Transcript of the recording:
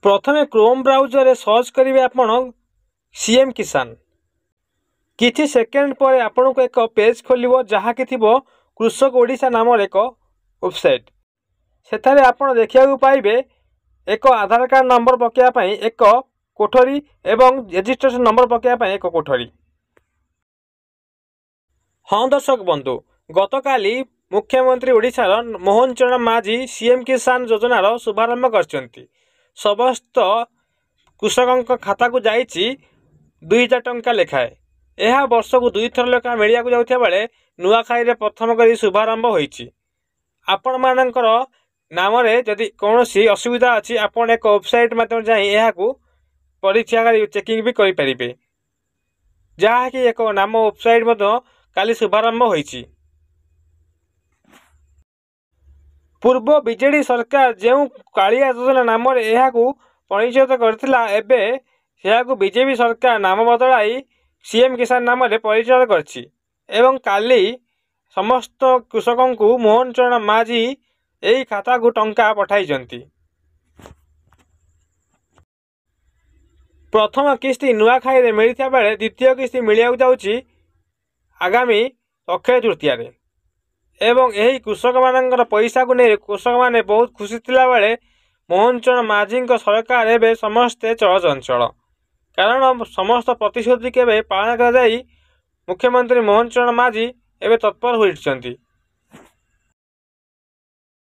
प्रथमे Chrome browser रे search करेंगे आपण सीएम किसान। किछि सेकेंड पर आपन को एक पेज खोलिबो जहाँकि थिबो कृषक ओडिशा नाम एक वेबसाइट। सेठारे आपण देखिया पाइबे एक आधार कार्ड नंबर पकेया पई एक कोठरी एवं रजिस्ट्रेशन नंबर पकेया पई एक कोठरी। हाँ दर्शक बंधु, गतकाली मुख्यमंत्री ओडिशार मोहन चरण माझी सीएम किसान योजनार शुभारंभ करछंती। समस्त कृषकों खाता को जाइछि 2000 टंका लेखाए। यह वर्ष को 2 थर लेखा मिलिया जाउथिया बेले नुआखाई रे प्रथम करी शुभारंभ होईछि। आपण मानकर नाम रे जदि कोनोसी असुविधा अछि आपण एक वेबसाइट माध्यम जाई एहा को परीक्षा करी चेकिंग भी करि परिबे, जहा कि एक नाम वेबसाइट मध्य काली शुभारंभ होईछि। पूर्व बीजेडी सरकार जो कालिया योजना नाम यह परिचित करथिला एबे यह बीजेपी सरकार नाम बदलाई सीएम किसान नाम परिचय करछि एवं काली समस्त कृषकों को मोहन चरण माझी यही खाता को टंका पठाई। प्रथम किस्ती नुआखाई रे मिलता बेले द्वितीय किस्ती मिलिया जाउछि आगामी अक्षय तृतीया रे। एवं यही कृषक मानकर पैसा को नहीं कृषक माने बहुत खुशी थिला बेले मोहन चरण माझी सरकार एवं समस्ते चलचंचल, कारण समस्त प्रतिश्रुति के पालन कर मुख्यमंत्री मोहन चरण माझी एवं तत्पर होती।